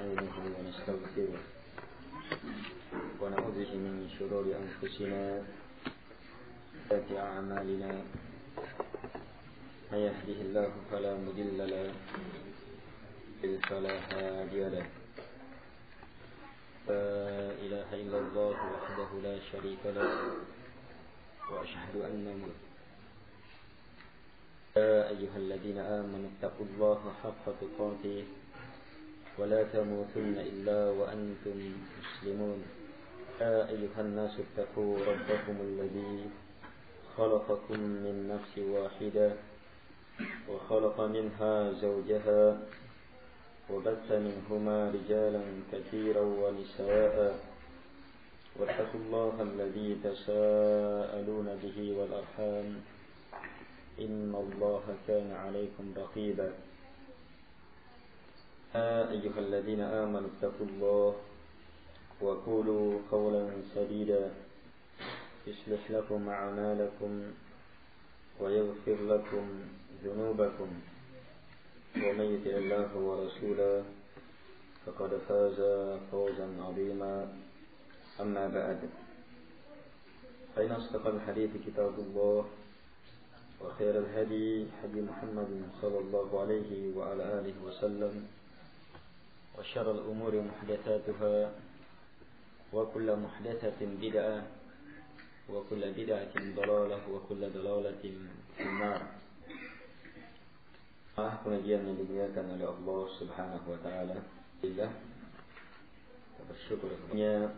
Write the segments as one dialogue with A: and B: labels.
A: ونستعينه ونستغفره ونعوذ به من شرور أنفسنا وسيئات أعمالنا من يهده الله فلا مضل له فلا هادي له لا إله إلا الله وحده لا شريك له وأشهد أن يا أيها الذين آمنوا اتقوا الله حق تقاته ولا تموتن إلا وأنتم مسلمون يا أيها الناس اتقوا ربكم الذي خلقكم من نفس واحدة وخلق منها زوجها وبث منهما رجالا كثيرا ونساء واتقوا الله الذي تساءلون به والأرحام إن الله كان عليكم رقيبا يا أيها الذين آمنوا اتقوا الله وقولوا قولا سديدا يصلح لكم أعمالكم ويغفر لكم ذنوبكم ومن يطع الله ورسوله فقد فاز فوزا عظيما أما بعد فإن أصدق الحديث كتاب الله وخير الهدي هدي محمد صلى الله عليه وعلى آله وسلم وشر الأمور محدثاتها وكل محدثة بدعة وكل بدعة ضلالة وكل ضلالة في النار. Pengajian yang dimuliakan oleh Allah Subhanahu wa taala. Alhamdulillah. Kita bersyukur kepada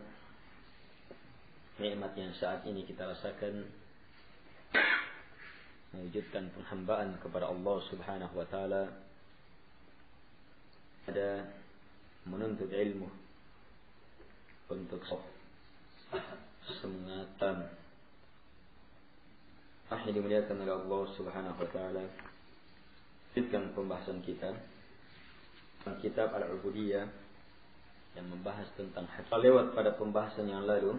A: nikmat yang saat ini kita rasakan, mewujudkan penghambaan kepada Allah Subhanahu wa taala, ada menuntut ilmu untuk semengatan. Dimuliakan oleh Allah Subhanahu wa taala. Lanjutkan pembahasan kita tentang kitab Al-Ubudiyah yang membahas tentang hak. Lewat pada pembahasan yang lalu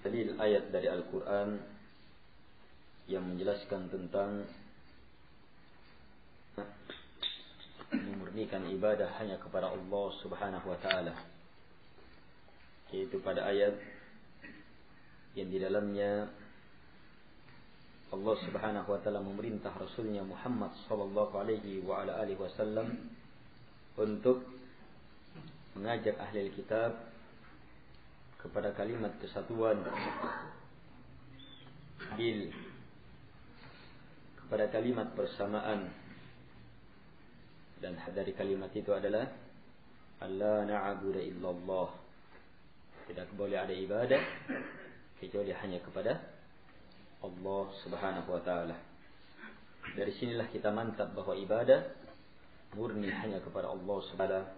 A: dalil ayat dari Al-Quran yang menjelaskan tentang memurnikan ibadah hanya kepada Allah Subhanahu wa taala, yaitu pada ayat yang di dalamnya Allah Subhanahu wa taala memerintah Rasulnya Muhammad sallallahu alaihi wa ala alihi wasallam untuk mengajak ahli kitab kepada kalimat kesatuan, adil, kepada kalimat persamaan, dan dari kalimat itu adalah alla na'budu illallah, tidak boleh ada ibadah kecuali hanya kepada Allah Subhanahu wa taala. Dari sinilah kita mantap bahwa ibadah murni hanya kepada Allah Subhanahu wa taala.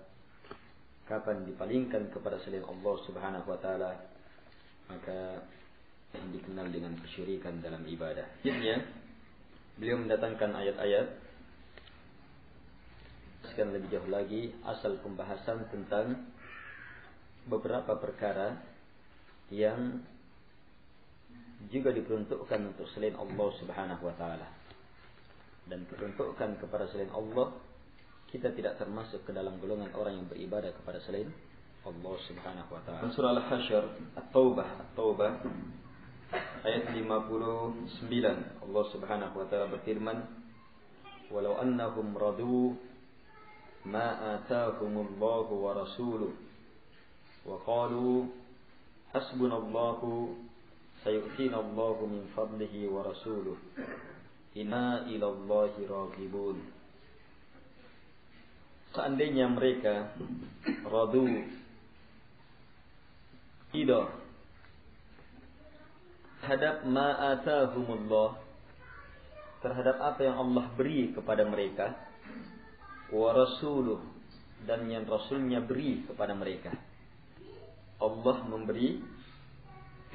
A: Kapan dipalingkan kepada selain Allah Subhanahu wa taala, maka yang dikenal dengan kesyirikan dalam ibadah. Akhirnya beliau mendatangkan ayat-ayat sekarang lebih jauh lagi asal pembahasan tentang beberapa perkara yang juga diperuntukkan untuk selain Allah Subhanahu wa taala, dan diperuntukkan kepada selain Allah. Kita tidak termasuk ke dalam golongan orang yang beribadah kepada selain Allah Subhanahu wa taala. Surah Al-Hasyr, At-Taubah ayat 59, Allah Subhanahu wa taala berfirman, "Walau annahum radu ma atahumullahu wa rasuluhu wa qalu hasbunallahu sayu'tina Allahu min fadlihi wa rasuluhu inna ila Allahi raghibun." Seandainya mereka radu, ridha terhadap ma atahumullah, terhadap apa yang Allah beri kepada mereka, wa rasuluh, dan yang Rasulnya beri kepada mereka. Allah memberi,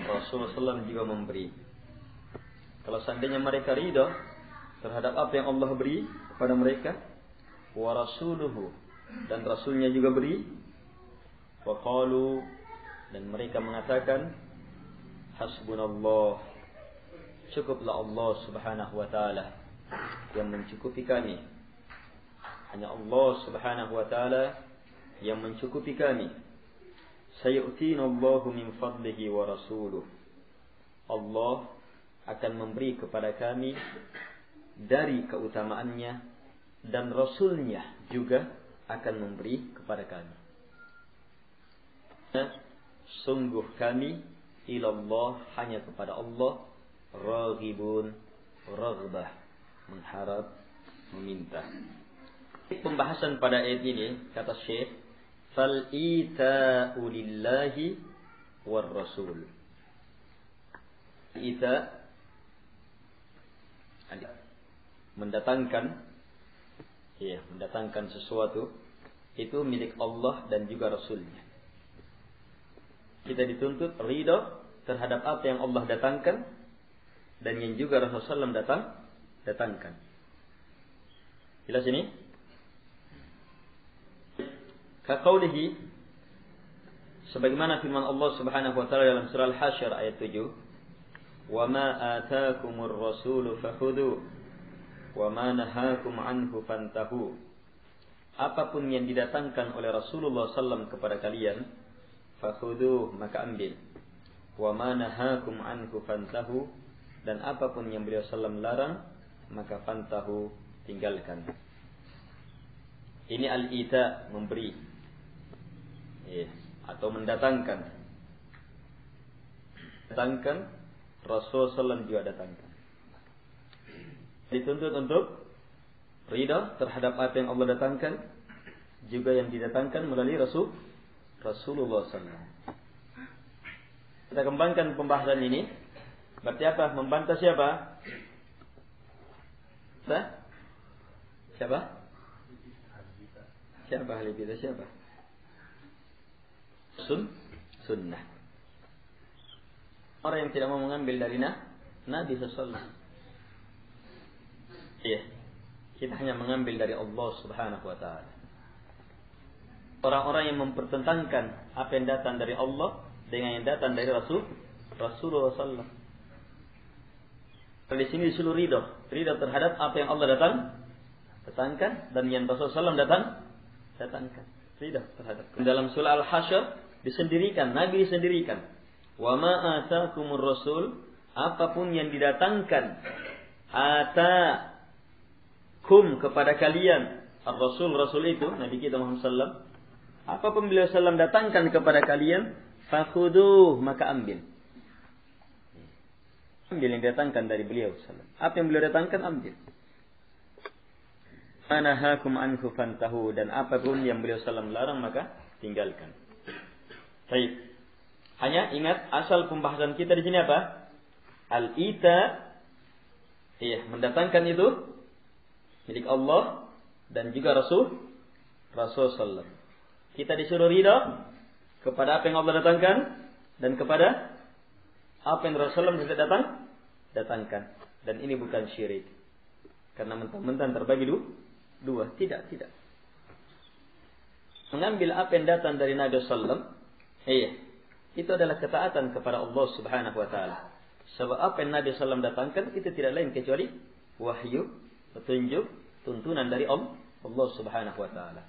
A: Rasulullah SAW juga memberi. Kalau seandainya mereka ridha terhadap apa yang Allah beri kepada mereka, wa rasuluhu, dan Rasulnya juga beri, wa qalu, dan mereka mengatakan hasbunallah, cukuplah Allah Subhanahu wa taala yang mencukupi kami, Hanya Allah Subhanahu wa taala yang mencukupi kami. Sayu'tina Allahu min fadlihi wa rasuluh. Allah akan memberi kepada kami dari keutamaannya, dan Rasulnya juga akan memberi kepada kami. Sungguh kami ilallah, hanya kepada Allah, raghibun, raghbah, mengharap, meminta. Pembahasan pada ayat ini, kata Syekh, fal ita'u lillahi war rasul. Ita mendatangkan sesuatu itu milik Allah dan juga Rasulnya. Kita dituntut ridha terhadap apa yang Allah datangkan dan yang juga Rasulullah SAW datangkan. Jelas ini? Kaqaulihi, sebagaimana firman Allah Subhanahu wa taala dalam surah Al-Hasyr ayat 7, "Wa ma ataakumur rasulu fakhudhu wa ma nahakum anhu fantahu." Apapun yang didatangkan oleh Rasulullah SAW kepada kalian, fakhudhu, maka ambil. Wa ma nahakum anhu fantahu, dan apapun yang beliau sallam larang, maka fantahu, tinggalkan. Ini al-ita, memberi, atau mendatangkan. Datangkan, Rasul sallam juga datangkan. Dituntut untuk ridha terhadap apa yang Allah datangkan, juga yang didatangkan melalui Rasulullah SAW. Kita kembangkan pembahasan ini. Berarti apa? Membantah siapa? Siapa? Siapa ahli bidah? Siapa? Sunnah. Orang yang tidak mau mengambil dari Nabi SAW. Iya. Kita hanya mengambil dari Allah Subhanahu wa taala. Orang-orang yang mempertentangkan apa yang datang dari Allah dengan yang datang dari Rasulullah SAW. Di sini disuruh ridha terhadap apa yang Allah datangkan dan yang Rasulullah SAW datangkan. Ridha terhadap. Dalam surah Al-Hasyr disendirikan, Nabi disendirikan. Wa ma ataakumur rasul, apapun yang didatangkan, kum, kepada kalian, ar-rasul, rasul itu Nabi kita Muhammad sallallahu, apapun beliau sallam datangkan kepada kalian, fakhuduh, maka ambil. Ambil yang datangkan dari beliau sallam. Apa yang beliau datangkan, ambil. Manahakum anhu fantahu, dan apapun yang beliau sallam larang, maka tinggalkan. Baik. Hanya ingat asal pembahasan kita di sini apa? Al-ita, mendatangkan itu milik Allah dan juga Rasul sallallahu. Kita disuruh ridha kepada apa yang Allah datangkan dan kepada apa yang Rasulullah SAW datangkan. Dan ini bukan syirik. Karena mentang-mentang terbagi dua. Tidak. Mengambil apa yang datang dari Nabi SAW, itu adalah ketaatan kepada Allah Subhanahu wa taala. Sebab apa yang Nabi SAW datangkan itu tidak lain kecuali wahyu, petunjuk, tuntunan dari Allah Subhanahu wa taala.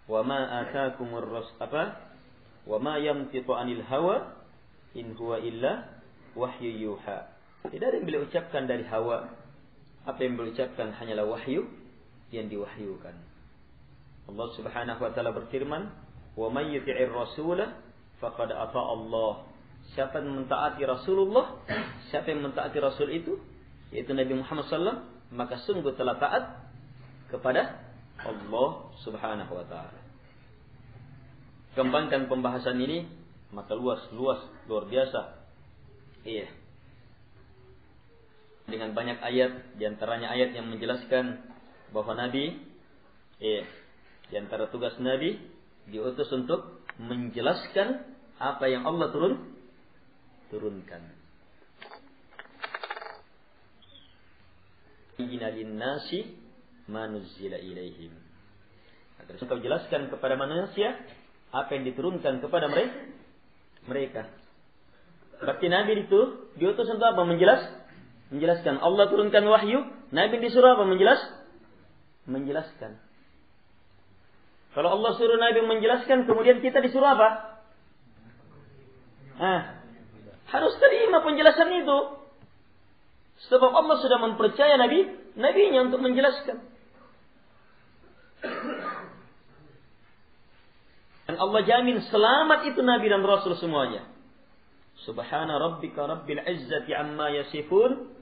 A: Wa ma ataakumur wa ma yantiqu 'anil hawa in huwa illa wahyu yuha. Tidak ada yang beliau ucapkan dari hawa. Apa yang beliau ucapkan hanyalah wahyu yang diwahyukan. Allah Subhanahu wa taala berfirman, "Wa may yuti'ir rasula faqad ata Allah." Siapa yang mentaati Rasulullah, siapa yang mentaati Rasul itu, yaitu Nabi Muhammad SAW, maka sungguh telah taat kepada Allah Subhanahu wa taala. Kembangkan pembahasan ini, maka luar biasa. Dengan banyak ayat, di antaranya ayat yang menjelaskan bahwa Nabi, di antara tugas Nabi diutus untuk menjelaskan apa yang Allah turunkan. Inna lin-nasi ma nuzzila ilaihim. Agar engkau jelaskan kepada manusia apa yang diturunkan kepada mereka. Berarti Nabi itu diutus untuk apa? Menjelaskan. Allah turunkan wahyu, Nabi disuruh apa? Menjelaskan. Kalau Allah suruh Nabi menjelaskan, kemudian kita disuruh apa? Harus terima penjelasan itu. Sebab Allah sudah mempercaya Nabi-Nya untuk menjelaskan. Dan Allah jamin selamat itu Nabi dan Rasul semuanya. Subhana rabbika rabbil izzati amma yasifun.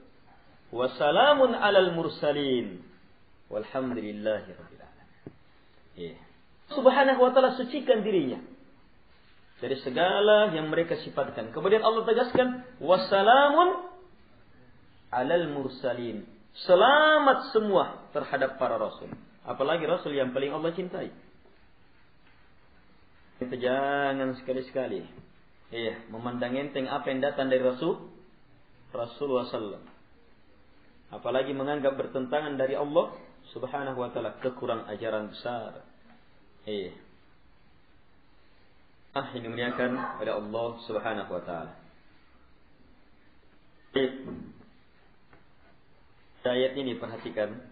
A: Wa salamun alal mursalin. Walhamdulillahi rabbil alamin. Subhanahu wa ta'ala sucikan dirinya dari segala yang mereka sifatkan. Kemudian Allah tegaskan, wassalamun alal mursalin. Selamat semua terhadap para rasul. Apalagi rasul yang paling Allah cintai. Kita jangan sekali-sekali memandang enteng apa yang datang dari Rasulullah SAW. Apalagi menganggap bertentangan dari Allah Subhanahu wa ta'ala, kekurang ajaran besar. Ini dimuliakan oleh Allah Subhanahu wa ta'ala. Ayat ini perhatikan.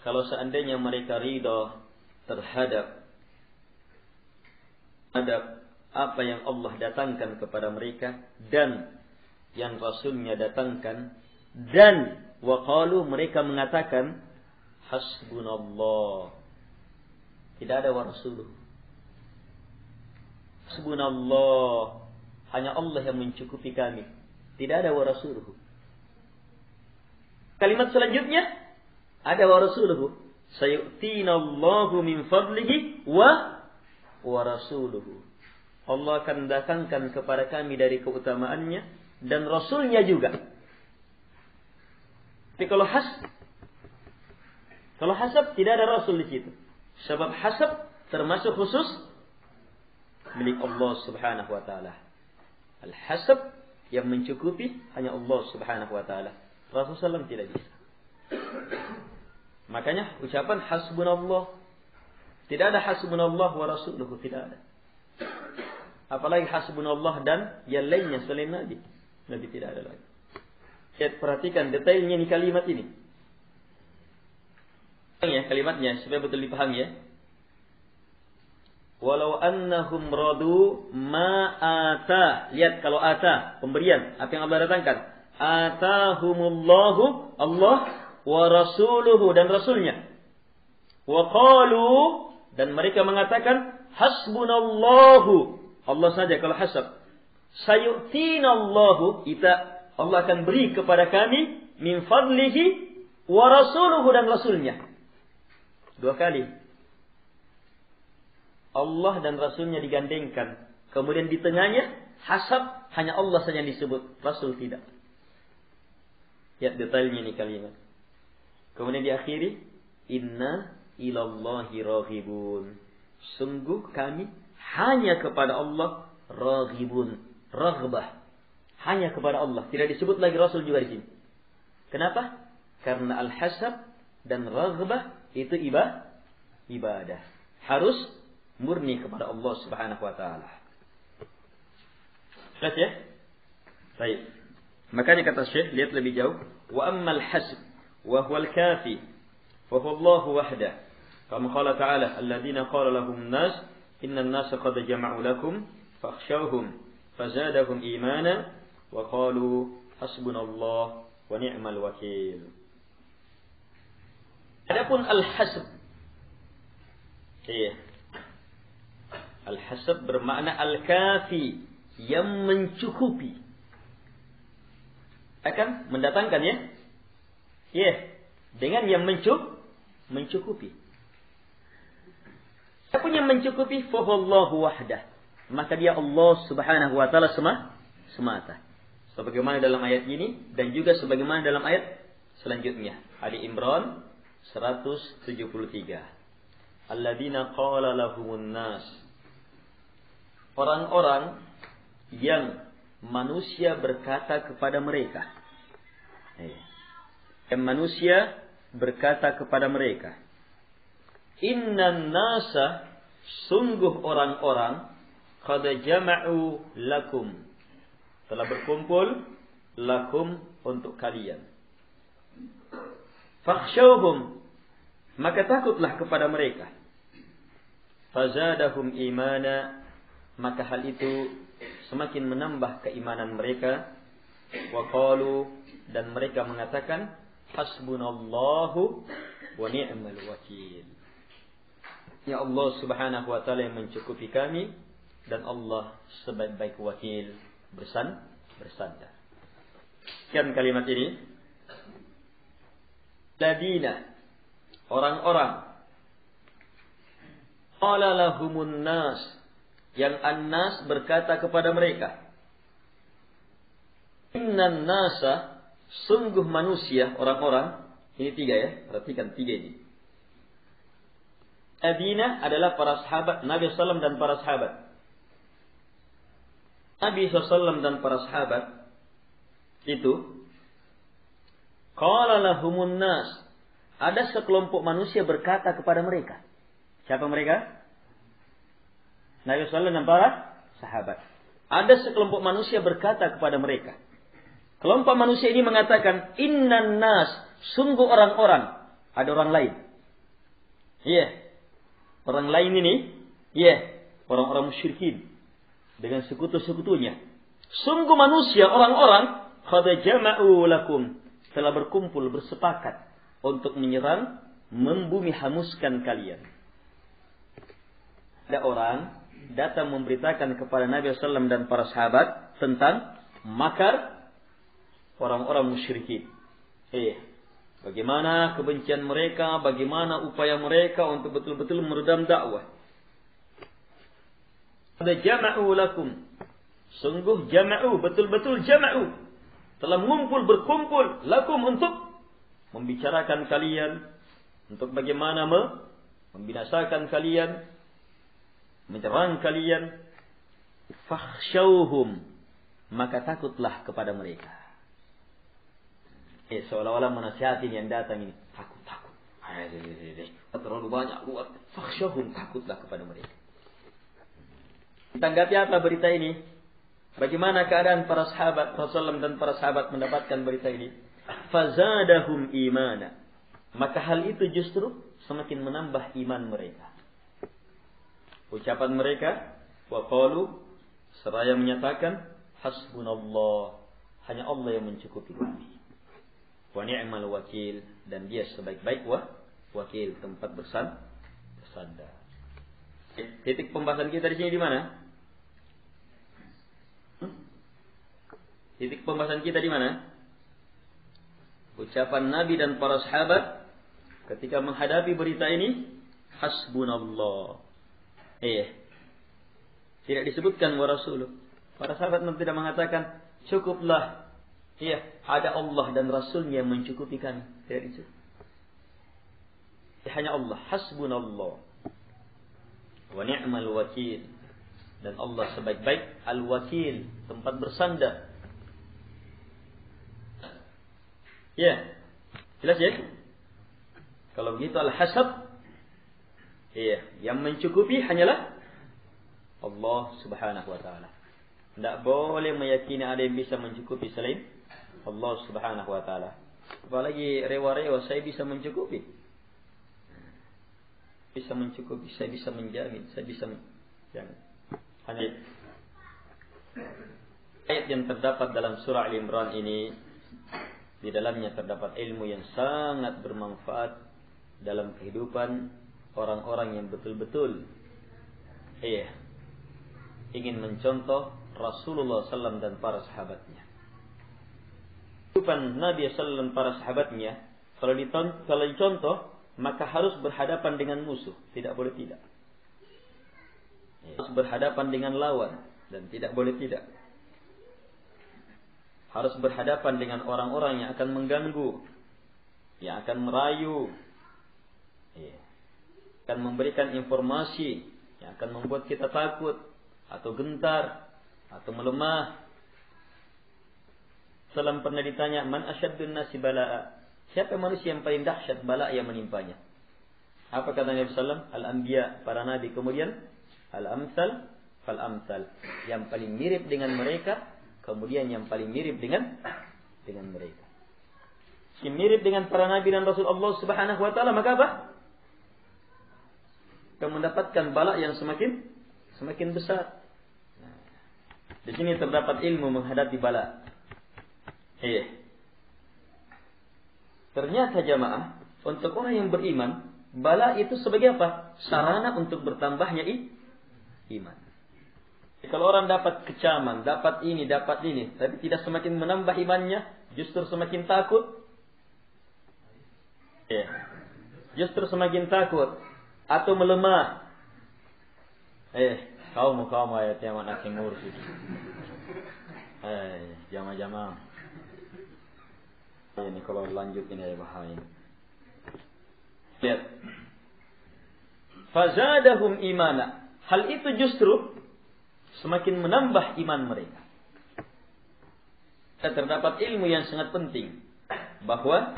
A: Kalau seandainya mereka ridha terhadap apa yang Allah datangkan kepada mereka dan yang Rasulnya datangkan, dan waqalu, mereka mengatakan hasbunallah, tidak ada wa rasuluh. Hasbunallah, hanya Allah yang mencukupi kami, tidak ada wa rasuluh. Kalimat selanjutnya ada wa rasuluh, sayu'tinallahu min fadlihi wa rasuluhu. Allah akan datangkan kepada kami dari keutamaannya dan Rasulnya juga. Tapi kalau hasab tidak ada Rasul di situ. Sebab hasab termasuk khusus milik Allah Subhanahu wa ta'ala. Al-hasab yang mencukupi hanya Allah Subhanahu wa ta'ala. Rasulullah SAW tidak bisa. Makanya ucapan hasbunallah, tidak ada hasbunallah wa rasuluhu, tidak ada. Apalagi hasbunallah dan yang lainnya selain Nabi. Nabi tidak ada lagi. Perhatikan detailnya nih kalimat ini. Kalimatnya supaya betul dipahami ya. Walau annahum radu ma'ata. Lihat kalau ata, pemberian, apa yang Allah datangkan? Atahumullahu, Allah wa rasuluhu, dan rasulnya. Wa qalu, dan mereka mengatakan hasbunallahu, Allah saja kalau hasab. Sayu'tinallahu, Allah akan beri kepada kami min fadlihi wa rasuluhu, dan rasulnya. Dua kali Allah dan rasulnya digandengkan. Kemudian di tengahnya hasab, hanya Allah saja yang disebut, rasul tidak. Lihat detailnya ini kalimat. Kemudian diakhiri, inna ilallahi raghibun, sungguh kami hanya kepada Allah raghibun, raghbah, hanya kepada Allah. Tidak disebut lagi rasul juga di sini. Kenapa? Karena al-hasab dan raghbah itu ibadah. Harus murni kepada Allah Subhanahu wa ta'ala. Jelas ya? Baik. Makanya kata Syekh, lihat lebih jauh. Wa ammal hasb wa huwal kafi fa huwa Allahu wahdah. Kama qala ta'ala, alladziina qala lahum an-nas inna an-nasa qad jama'u lakum fakhshawhum fazadahum imana wa qalu hasbunallah wa ni'mal wakil. Adapun al-hasb, al-hasb bermakna al-kafi, yang mencukupi. Akan mendatangkan ya? Dengan yang mencukupi. Siapa yang mencukupi? Fa huwallahu wahdah. Maka dia Allah Subhanahu wa ta'ala semata. Sebagaimana dalam ayat ini dan juga sebagaimana dalam ayat selanjutnya. Ali Imran 173. Alladzina qala lahumun nas. Orang-orang yang manusia berkata kepada mereka. Yang manusia berkata kepada mereka. Innan nasa, sungguh orang-orang, qad jama'u lakum, telah berkumpul, lakum, untuk kalian. Fakhshawhum, maka takutlah kepada mereka. fazadahum imana, maka hal itu semakin menambah keimanan mereka. Wa qalu, dan mereka mengatakan hasbunallahu wa ni'mal wakil. Ya Allah Subhanahu wa taala yang mencukupi kami, dan Allah sebaik-baik wakil bersandar. Sekian kalimat ini. Ladina, orang-orang, qala lahumun nas, yang an-nas berkata kepada mereka, innan nasa, sungguh manusia, orang-orang, ini 3 ya, perhatikan 3 ini. Ladina adalah para sahabat Nabi SAW dan para sahabat. Nabi SAW dan para sahabat itu, qala lahumun nas, ada sekelompok manusia berkata kepada mereka. Siapa mereka? Nabi SAW dan para sahabat. Ada sekelompok manusia berkata kepada mereka. Kelompok manusia ini mengatakan, innan nas, sungguh orang-orang. Ada orang lain. Orang lain ini, orang-orang musyrikin dengan sekutu-sekutunya. Sungguh manusia, orang-orang, qad jama'u lakum, telah berkumpul, bersepakat untuk menyerang, membumi hamuskan kalian. Ada orang datang memberitakan kepada Nabi SAW dan para sahabat tentang makar orang-orang musyrikin. Bagaimana kebencian mereka, bagaimana upaya mereka untuk betul-betul meredam dakwah. Qad jama'u lakum, sungguh jama'u, betul-betul jama'u, telah berkumpul lakum, untuk membicarakan kalian, untuk bagaimana membinasakan kalian, menyerang kalian. Fakhshawhum, maka takutlah kepada mereka. Seolah-olah menasihati yang datang ini, takut. Terlalu banyak luar. Fakhshawhum, takutlah kepada mereka. Tanggapi apa berita ini? Bagaimana keadaan para sahabat Rasulullah dan para sahabat mendapatkan berita ini? Fazadahum imana, maka hal itu justru semakin menambah iman mereka. Ucapan mereka, wa qalu, seraya menyatakan, hasbunallah, hanya Allah yang mencukupi kami. Wa ni'mal wakil, dan dia sebaik-baik wakil, tempat bersandar. Titik pembahasan kita di sini di mana? Titik pembahasan kita di mana? Ucapan Nabi dan para sahabat ketika menghadapi berita ini, hasbunallah. Tidak disebutkan wa rasuluh. Para sahabat tidak mengatakan cukuplah. Ada Allah dan Rasulnya yang mencukupi kami. Tidak disebut. Hanya Allah, hasbunallah wa ni'mal wakil, dan Allah sebaik-baik al-wakil, tempat bersandar. Jelas ya? Kalau begitu al-hasab, yang mencukupi hanyalah Allah Subhanahu wa taala. Tidak boleh meyakini ada yang bisa mencukupi selain Allah Subhanahu wa taala. Apalagi rewa-rewa, saya bisa mencukupi. Saya bisa menjamin, jangan. Hanya ayat yang terdapat dalam surah Al-Imran ini, di dalamnya terdapat ilmu yang sangat bermanfaat dalam kehidupan orang-orang yang betul-betul ingin mencontoh Rasulullah SAW dan para sahabatnya. Kehidupan Nabi SAW dan para sahabatnya, kalau dicontoh, maka harus berhadapan dengan musuh, tidak boleh tidak. Harus berhadapan dengan lawan, dan tidak boleh tidak. Harus berhadapan dengan orang-orang yang akan mengganggu, yang akan merayu, akan memberikan informasi yang akan membuat kita takut, atau gentar, atau melemah. Salam pernah ditanya, man asyaddun nasi bala'a, siapa manusia yang paling dahsyat bala yang menimpanya? Apa kata Nabi SAW? Al-anbiya, para nabi. Kemudian al-amsal fal-amsal, yang paling mirip dengan mereka, kemudian yang paling mirip dengan mereka. Si mirip dengan para nabi dan Rasul Allah Subhanahu wa taala, maka apa? akan mendapatkan bala yang semakin besar. Nah, di sini terdapat ilmu menghadapi bala. Ternyata jamaah, untuk orang yang beriman, bala itu sebagai apa? Sarana untuk bertambahnya iman. Kalau orang dapat kecaman, dapat ini, tapi tidak semakin menambah imannya, justru semakin takut. Justru semakin takut atau melemah. Kaum ayat yang anak ngurus itu. Jamaah. Ini kalau lanjut ini bahaya. Lihat. Fazadahum imana. Hal itu justru semakin menambah iman mereka. Terdapat ilmu yang sangat penting bahwa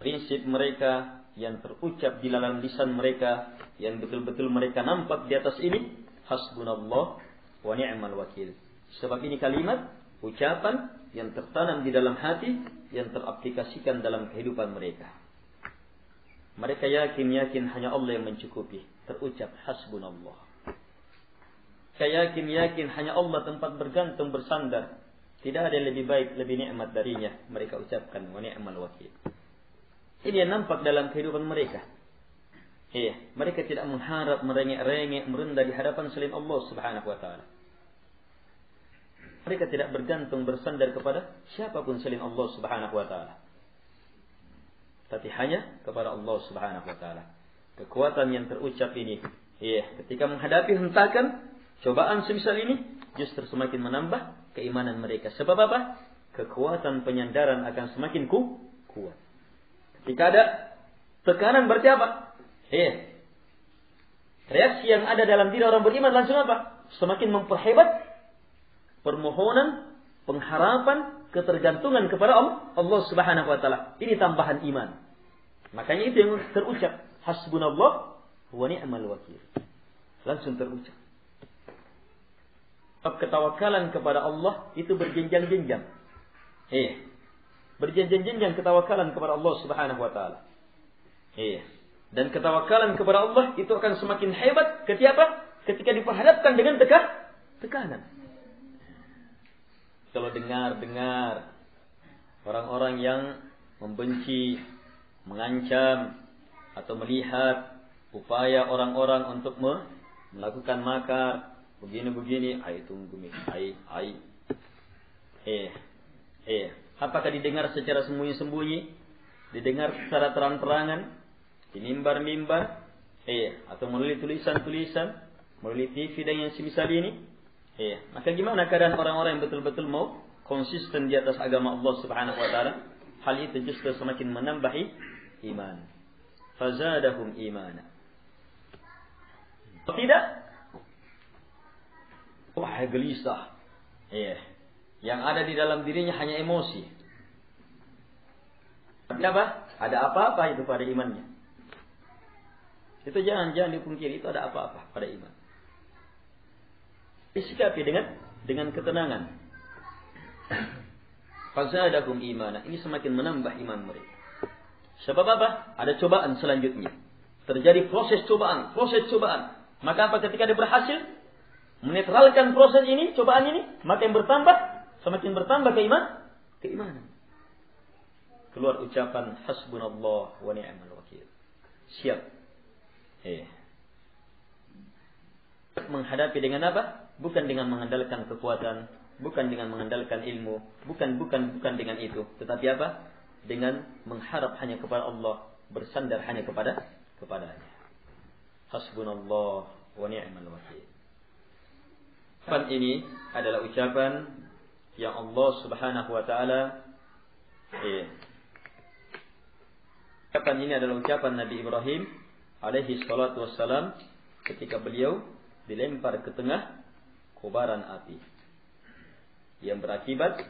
A: prinsip mereka yang terucap di dalam lisan mereka, yang betul-betul mereka nampak di atas ini, hasbunallah wa ni'mal wakil. Sebab ini kalimat, ucapan yang tertanam di dalam hati, yang teraplikasikan dalam kehidupan mereka. Mereka yakin hanya Allah yang mencukupi. Terucap hasbunallah. Saya yakin hanya Allah tempat bergantung bersandar. Tidak ada yang lebih baik, lebih nikmat darinya. Mereka ucapkan wa ni'mal wakil. Ini yang nampak dalam kehidupan mereka. Mereka tidak mengharap, merengek-rengek, merendah di hadapan selain Allah Subhanahu wa taala. Mereka tidak bergantung bersandar kepada siapapun selain Allah Subhanahu wa taala. Tapi hanya kepada Allah Subhanahu wa taala. Kekuatan yang terucap ini, ketika menghadapi hentakan, cobaan semisal ini, justru semakin menambah keimanan mereka. Sebab apa? Kekuatan penyandaran akan semakin kuat. Ketika ada tekanan berarti apa? Reaksi yang ada dalam diri orang beriman langsung apa? Semakin memperhebat permohonan, pengharapan, ketergantungan kepada Allah Subhanahu wa taala. Ini tambahan iman. Makanya itu yang terucap, hasbunallah wa ni'mal wakil. Langsung terucap. Ketawakalan kepada Allah itu berjenjang-jenjang. Berjenjang-jenjang ketawakalan kepada Allah Subhanahu wa taala. Dan ketawakalan kepada Allah itu akan semakin hebat ketika diperhadapkan dengan tekanan. Kalau dengar orang-orang yang membenci, mengancam atau melihat upaya orang-orang untuk melakukan makar, begini, tunggu nih, apakah didengar secara sembunyi-sembunyi, didengar secara terang-terangan, di mimbar-mimbar, atau melalui tulisan-tulisan, melalui TV dan yang semisal ini? Maka gimana keadaan orang-orang yang betul-betul mau konsisten di atas agama Allah Subhanahu wa taala? Hal itu justru semakin menambah iman. Fazadahum imana. Tidak? Wah, gelisah. Yang ada di dalam dirinya hanya emosi. Kenapa? Ada apa-apa itu pada imannya. Itu jangan dipungkiri, itu ada apa-apa pada iman. Disikapi dengan ketenangan. Fazadahum imana. Ini semakin menambah iman mereka. Sebab apa? Ada cobaan selanjutnya. Terjadi proses cobaan. Maka apa ketika dia berhasil menetralkan proses ini, cobaan ini, maka yang semakin bertambah keimanan. Keluar ucapan hasbunallah wa ni'mal wakil. Siap. Menghadapi dengan apa? Bukan dengan mengandalkan kekuatan, bukan dengan mengandalkan ilmu, bukan dengan itu, tetapi apa? Dengan mengharap hanya kepada Allah, bersandar hanya kepadanya. Hasbunallah wa ni'mal wakil. Ucapan ini adalah ucapan yang Allah Subhanahu wa taala ucapan ini adalah ucapan Nabi Ibrahim alaihi salatu wassalam ketika beliau dilempar ke tengah kobaran api yang berakibat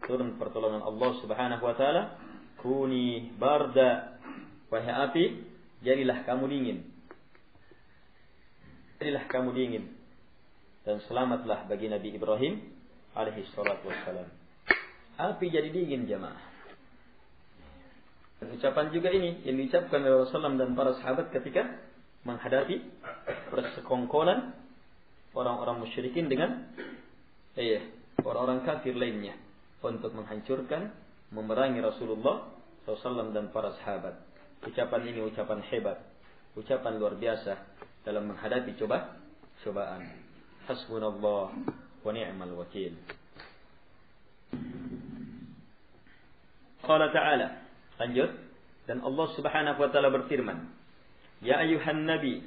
A: turun pertolongan Allah Subhanahu wa taala, kuni barda, wahai api, jadilah kamu dingin dan selamatlah bagi Nabi Ibrahim alaihi salatu wassalam. Api jadi dingin jamaah. Dan ucapan juga ini yang diucapkan oleh Rasulullah dan para sahabat ketika menghadapi persekongkolan orang-orang musyrikin dengan orang-orang kafir lainnya untuk menghancurkan, memerangi Rasulullah SAW dan para sahabat. Ucapan ini ucapan hebat, ucapan luar biasa dalam menghadapi cobaan. Hasbunallah wa ni'mal wakil. Qala ta'ala, lanjut, dan Allah Subhanahu wa taala berfirman, ya ayuhan nabi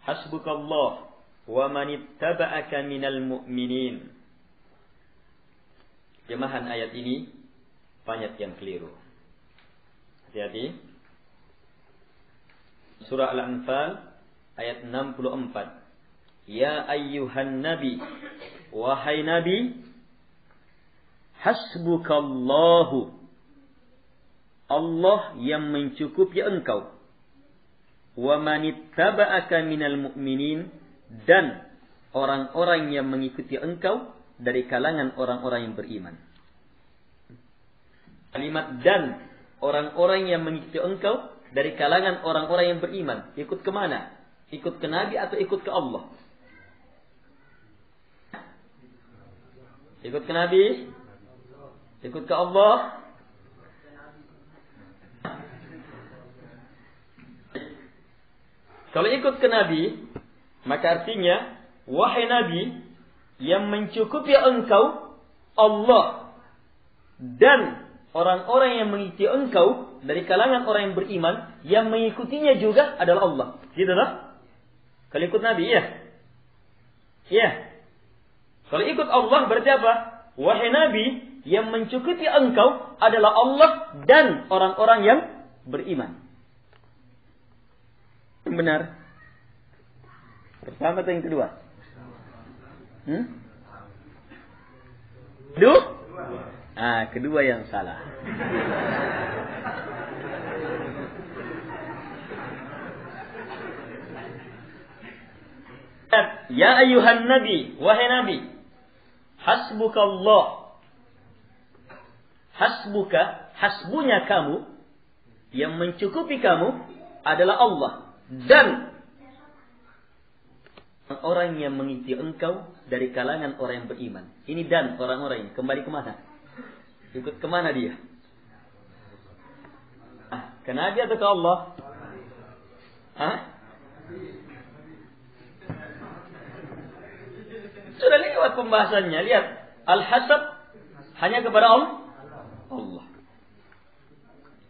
A: hasbukallah wa man ittaba'aka minal mu'minin. Jemahan ayat ini banyak yang keliru. Hati-hati. Surah Al-Anfal ayat 64. Ya ayyuhan nabi, wahai nabi, hasbukallahu, Allah yang mencukupi engkau, wa manittaba'aka minal mu'minin, dan orang-orang yang mengikuti engkau dari kalangan orang-orang yang beriman. Kalimat dan orang-orang yang mengikuti engkau dari kalangan orang-orang yang beriman, ikut ke mana? Ikut ke Nabi atau ikut ke Allah? Ikut ke Nabi? Ikut ke Allah? Kalau ikut ke Nabi, maka artinya, wahai Nabi, yang mencukupi engkau Allah dan orang-orang yang mengikuti engkau dari kalangan orang yang beriman, yang mengikutinya juga adalah Allah. Gitu tak? Kalau ikut Nabi, ya. Ya. Kalau ikut Allah berarti apa? Wahai Nabi, yang mencukupi engkau adalah Allah dan orang-orang yang beriman. Benar. Pertama atau yang kedua? Kedua yang salah. Ya ayuhan nabi, wahai nabi, hasbukallah. Hasbuka, hasbunya kamu, yang mencukupi kamu adalah Allah dan orang yang mengikuti engkau dari kalangan orang yang beriman. Ini dan orang-orang ini kembali kemana? Ikut kemana dia? Ke Nabi atau ke Allah? Sudah lewat pembahasannya. Lihat, al-hasab hanya kepada Allah.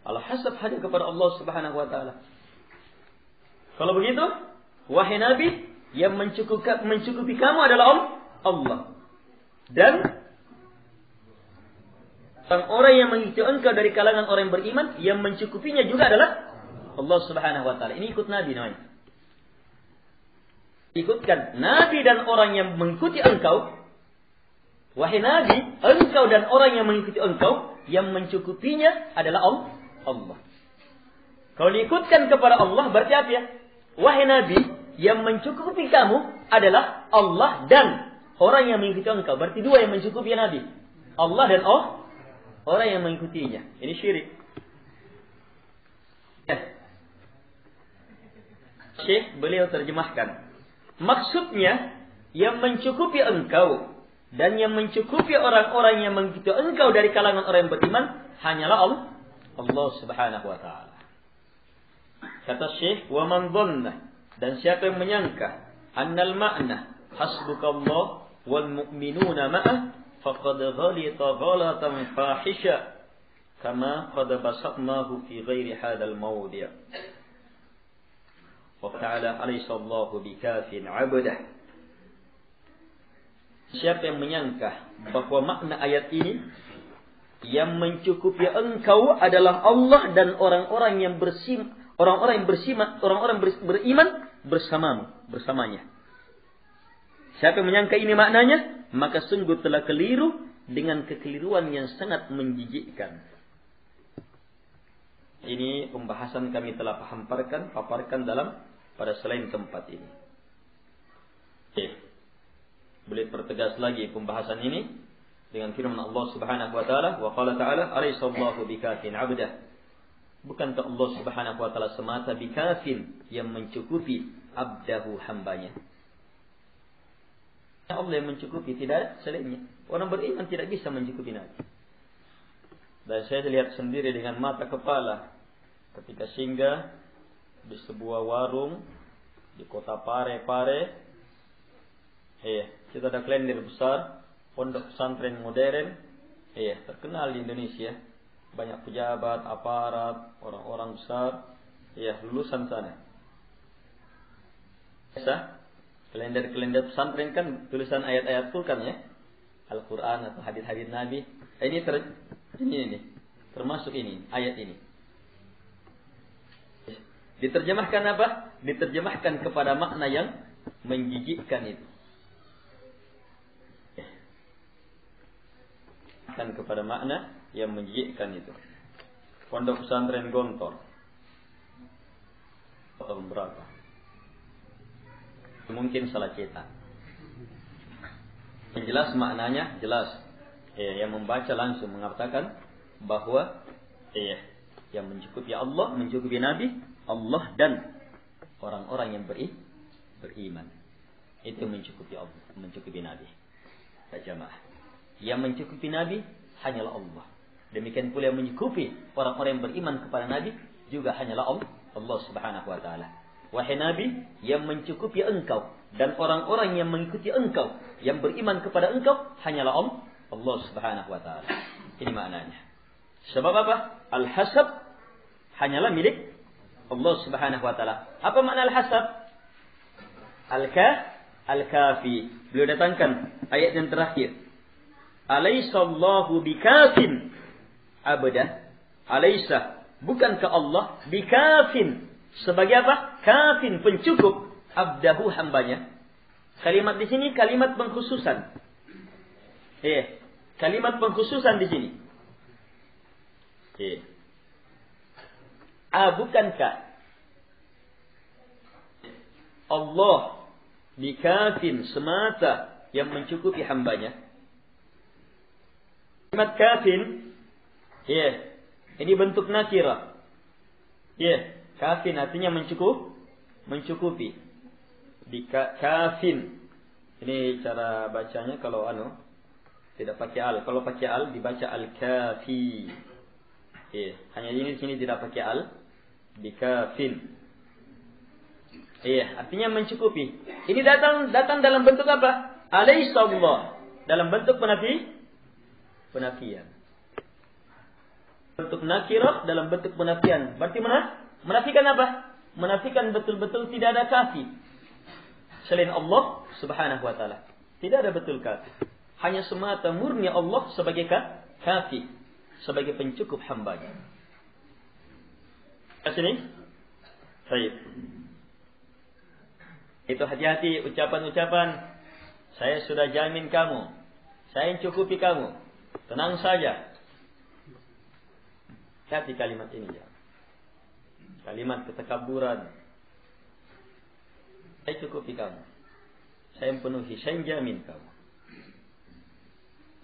A: Al-hasab hanya kepada Allah Subhanahu wa taala. Kalau begitu, wahai Nabi, yang mencukupi kamu adalah Allah. Dan orang yang mengikuti engkau dari kalangan orang yang beriman, yang mencukupinya juga adalah Allah Subhanahu wa taala. Ini ikut Nabi namanya. Ikutkan Nabi dan orang yang mengikuti engkau. Wahai Nabi, engkau dan orang yang mengikuti engkau, yang mencukupinya adalah Allah. Kalau diikutkan kepada Allah berarti apa ya? Wahai Nabi, yang mencukupi kamu adalah Allah dan orang yang mengikuti engkau. Berarti dua yang mencukupi Nabi. Allah dan orang yang mengikutinya. Ini syirik. Syekh beliau terjemahkan. Maksudnya, yang mencukupi engkau dan yang mencukupi orang-orang yang mengikuti engkau dari kalangan orang yang beriman hanyalah Allah Subhanahu wa taala. Kata Syekh, wa man dhanna, dan siapa yang menyangka annal ma'na hasbukallah wal mu'minuna ma'ah faqad ghalita ghalatan fahisha kama qad basatnahu fi ghairi hadzal mawdi'. Wa ta'ala alaysa Allahu bikafin 'abdah. Siapa yang menyangka bahwa makna ayat ini yang mencukupi engkau adalah Allah dan orang-orang yang beriman bersamanya. Siapa yang menyangka ini maknanya, maka sungguh telah keliru dengan kekeliruan yang sangat menjijikkan. Ini pembahasan kami telah paparkan dalam pada selain tempat ini. Boleh pertegas lagi pembahasan ini dengan firman Allah Subhanahu wa taala, wa qala ta'ala alaysa Allahu bikafin 'abdah. Bukankah Allah Subhanahu wa taala semata bikafin, yang mencukupi abdahu, hambanya. Allah yang mencukupi, tidak ada selainnya. Orang beriman tidak bisa mencukupi Nabi. Dan saya lihat sendiri dengan mata kepala ketika singgah di sebuah warung di kota Parepare. Kita ada kalender besar, pondok pesantren modern, terkenal di Indonesia. Banyak pejabat, aparat, orang-orang besar, lulusan sana. Biasa, kalender pesantren kan tulisan ayat-ayat Quran ya, Al-Quran atau hadis-hadis Nabi. Ini termasuk ini ayat ini. Diterjemahkan apa? Diterjemahkan kepada makna yang menjijikkan itu. Kepada makna yang menjijikkan itu. Pondok pesantren Gontor. Tahun berapa? Mungkin salah cetak. Yang jelas maknanya jelas. Yang membaca langsung mengatakan bahwa yang mencukupi Allah, mencukupi Nabi, Allah dan orang-orang yang beriman. Itu mencukupi Allah, mencukupi Nabi. Jamaah. Yang mencukupi Nabi hanyalah Allah. Demikian pula yang mencukupi orang-orang yang beriman kepada Nabi juga hanyalah Allah Subhanahu wa taala. Wahai Nabi, yang mencukupi engkau dan orang-orang yang mengikuti engkau yang beriman kepada engkau hanyalah Allah Subhanahu wa taala. Ini maknanya. Sebab apa? Al-hasab hanyalah milik Allah Subhanahu wa taala. Apa makna al-hasab? Al-kafi. Beliau datangkan ayat yang terakhir. Alaisallahu bikafin abda. Alaisa, bukankah Allah bikafin, sebagai apa? Kafin, pencukup, abdahu, hambanya. Kalimat di sini kalimat pengkhususan. Kalimat pengkhususan di sini. Bukankah Allah bikafin, semata yang mencukupi hambanya? Kalimat kafin, ini bentuk nakirah. Kafin artinya mencukupi. Kafin. Ini cara bacanya kalau tidak pakai al. Kalau pakai al dibaca al-kafi. Hanya ini di sini tidak pakai al. Bikafin. Artinya mencukupi. Ini datang dalam bentuk apa? Alaihissallah. Dalam bentuk penafian. Bentuk nakirah dalam bentuk penafian. Berarti menafikan apa? Menafikan betul-betul tidak ada kafi selain Allah Subhanahu wa taala. Tidak ada betul kafi. Hanya semata murni Allah sebagai kafi, sebagai pencukup hambanya. Sini. Baik. Itu hati-hati ucapan-ucapan. Saya sudah jamin kamu. Saya cukupi kamu. Tenang saja. Hati kalimat ini ya. Kalimat ketakaburan. Saya cukupi kamu. Saya penuhi, saya jamin kamu.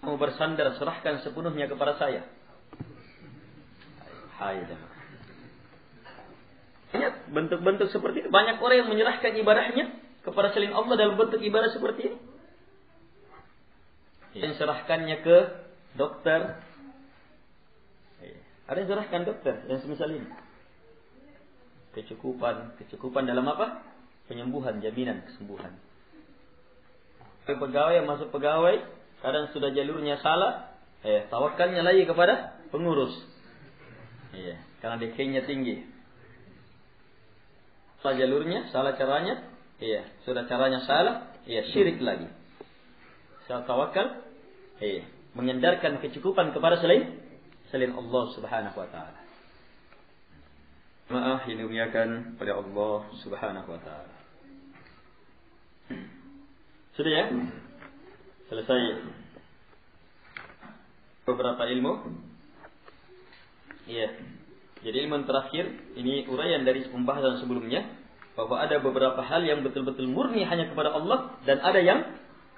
A: Kamu bersandar, serahkan sepenuhnya kepada saya. Hai jemaah. Banyak bentuk-bentuk seperti itu. Banyak orang yang menyerahkan ibadahnya kepada selain Allah dalam bentuk ibadah seperti ini. Yang serahkannya ke dokter. Ada yang serahkan dokter yang semisal ini. Kecukupan dalam apa? Penyembuhan, jaminan kesembuhan. Pegawai yang masuk pegawai, kadang sudah jalurnya salah, tawakalnya lagi kepada pengurus. Karena DK-nya tinggi. Salah jalurnya, salah caranya, sudah caranya salah, syirik lagi. Saya tawakal, menyandarkan kecukupan kepada selain Allah Subhanahu wa taala. Maaf yang dimuliakan pada Allah Subhanahu wa taala. Sudah ya? Selesai beberapa ilmu. Jadi ilmu terakhir ini uraian dari pembahasan sebelumnya, bahwa ada beberapa hal yang betul-betul murni hanya kepada Allah, dan ada yang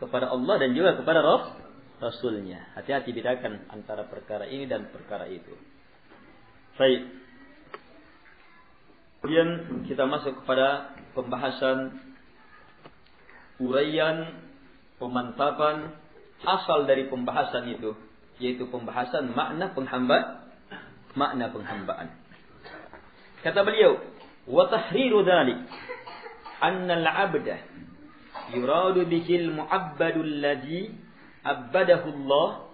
A: kepada Allah dan juga kepada Rasulnya. Hati-hati bedakan antara perkara ini dan perkara itu. Baik. Kemudian kita masuk kepada pembahasan uraian, pemantapan asal dari pembahasan itu, yaitu pembahasan makna penghambaan. Kata beliau, wa tahriru dzalik anna al-'abda yuradu bihi al-mu'abbadu alladhi abadahu Allah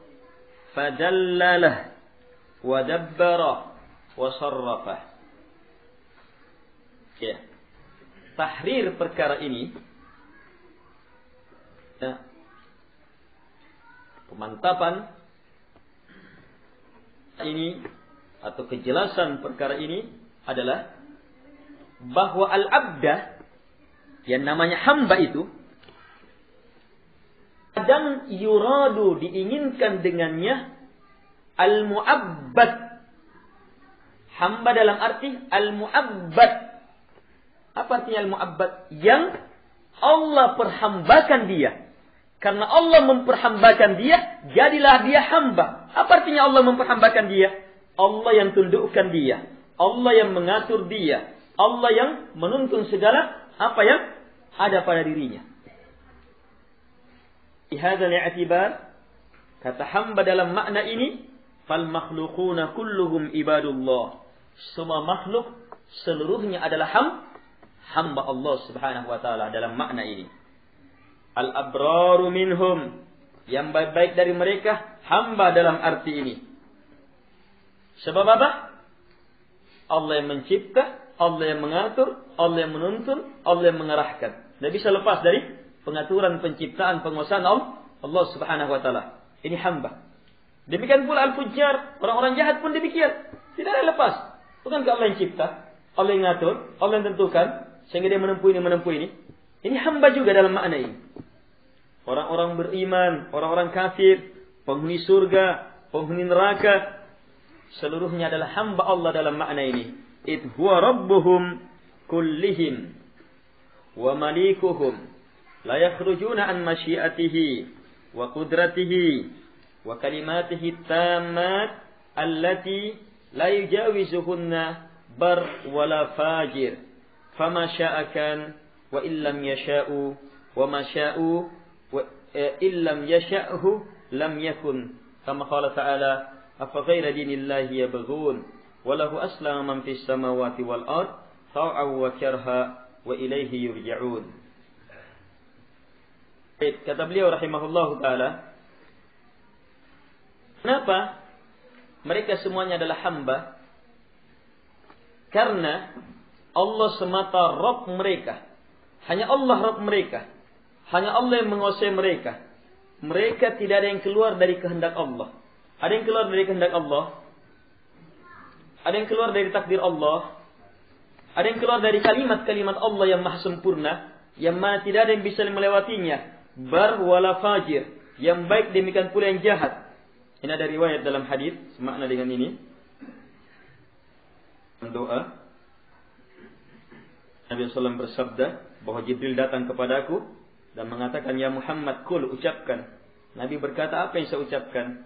A: fadallalah wa dabbara wa sarrafa. Ya. Tahrir perkara ini, ya, pemantapan ini atau kejelasan perkara ini adalah bahwa al-abda yang namanya hamba itu kadang yuradu diinginkan dengannya al-mu'abbad, hamba dalam arti al-mu'abbad. Apa artinya al-mu'abbad? Yang Allah perhambakan dia. Karena Allah memperhambakan dia, jadilah dia hamba. Apa artinya Allah memperhambakan dia? Allah yang tundukkan dia, Allah yang mengatur dia, Allah yang menuntun segala apa yang ada pada dirinya. Di hadzal i'tibar, kata hamba dalam makna ini, fal makhluquna kulluhum ibadullah. Semua makhluk seluruhnya adalah hamba Allah Subhanahu wa taala dalam makna ini. Al-abraru minhum, yang baik-baik dari mereka hamba dalam arti ini. Sebab apa? Allah yang mencipta, Allah yang mengatur, Allah yang menuntun, Allah yang mengarahkan. Tidak bisa lepas dari pengaturan, penciptaan, penguasaan Allah Subhanahu wa taala. Ini hamba. Demikian pula al-fujjar, orang-orang jahat pun demikian. Tidak ada lepas. Bukankah Allah yang cipta, Allah yang ngatur, Allah yang tentukan, sehingga dia menempuh ini. Ini hamba juga dalam makna ini. Orang-orang beriman, orang-orang kafir, penghuni surga, penghuni neraka, seluruhnya adalah hamba Allah dalam makna ini. Id huwa rabbuhum kullihim wa malikuhum la yakhrujuna an masyiatihi wa qudratihi wa kalimatihi tammat allati la yujawizuhunna bar wala fajir. Fama sya'akan wa illam yasha'u wa ma sya'u wa illam yasha'hu lam yakun. Kama qala ta'ala, afa ghaira dinillahi yabghun wa lahu aslama man fis samawati wal ard taw'an wa karha wa ilaihi yurja'un. Kata beliau rahimahullahu taala, kenapa mereka semuanya adalah hamba? Karena Allah semata Rabb mereka. Hanya Allah Rabb mereka. Hanya Allah yang menguasai mereka. Mereka tidak ada yang keluar dari kehendak Allah. Ada yang keluar dari kehendak Allah. Ada yang keluar dari takdir Allah. Ada yang keluar dari kalimat-kalimat Allah yang maha sempurna, yang mana tidak ada yang bisa melewatinya. Bar wala fajir, yang baik demikian pula yang jahat. Ini ada riwayat dalam hadis semakna dengan ini. Doa Nabi SAW bersabda bahwa Jibril datang kepadaku dan mengatakan, ya Muhammad, kul, ucapkan. Nabi berkata, apa yang saya ucapkan?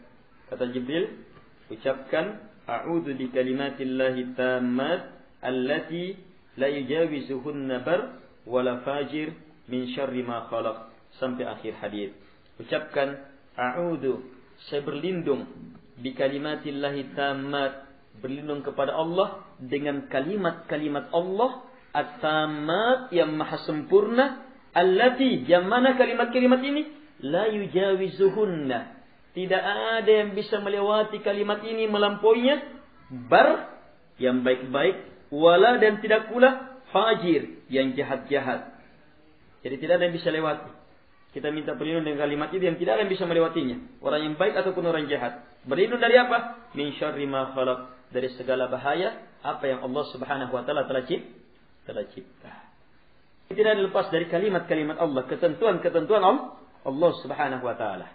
A: Kata Jibril, ucapkan, a'udzu bi kalimatillahi tammat allati la yujawizuhunna bar wala fajir min syarri ma khalaq, sampai akhir hadis. Ucapkan, a'udzu, saya berlindung bi kalimatillahi tammat, berlindung kepada Allah dengan kalimat-kalimat Allah at-tammat, yang maha sempurna, allati, yang mana kalimat-kalimat ini la yujawizuhunna, tidak ada yang bisa melewati kalimat ini, melampauinya, bar, yang baik-baik, wala, dan tidak pula fajir, yang jahat-jahat. Jadi tidak ada yang bisa lewati. Kita minta perlindungan dengan kalimat itu yang tidak ada yang bisa melewatinya, orang yang baik ataupun orang jahat. Berlindung dari apa? Min syarri ma khalaq, dari segala bahaya apa yang Allah Subhanahu wa taala telah cipta. Tidak lepas dari kalimat-kalimat Allah, ketentuan-ketentuan Allah Subhanahu wa taala.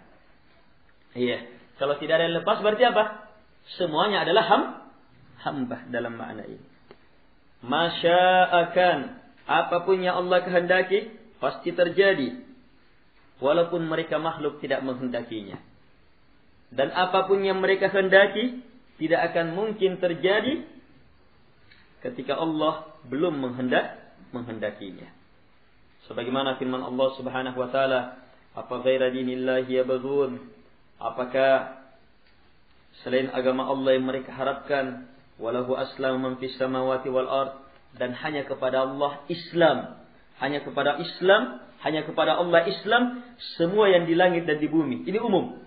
A: Iya, kalau tidak ada yang lepas berarti apa? Semuanya adalah hamba dalam makna ini. Masya'akan, apapun yang Allah kehendaki pasti terjadi, walaupun mereka makhluk tidak menghendakinya. Dan apapun yang mereka hendaki tidak akan mungkin terjadi ketika Allah belum menghendakinya. Sebagaimana firman Allah Subhanahu wa taala, "Apa ghaira dinillahi yabghun?" Apakah selain agama Allah yang mereka harapkan? Walahu aslama man fis samawati wal ard, dan hanya kepada Allah Islam. Hanya kepada Islam, hanya kepada Allah Islam semua yang di langit dan di bumi. Ini umum.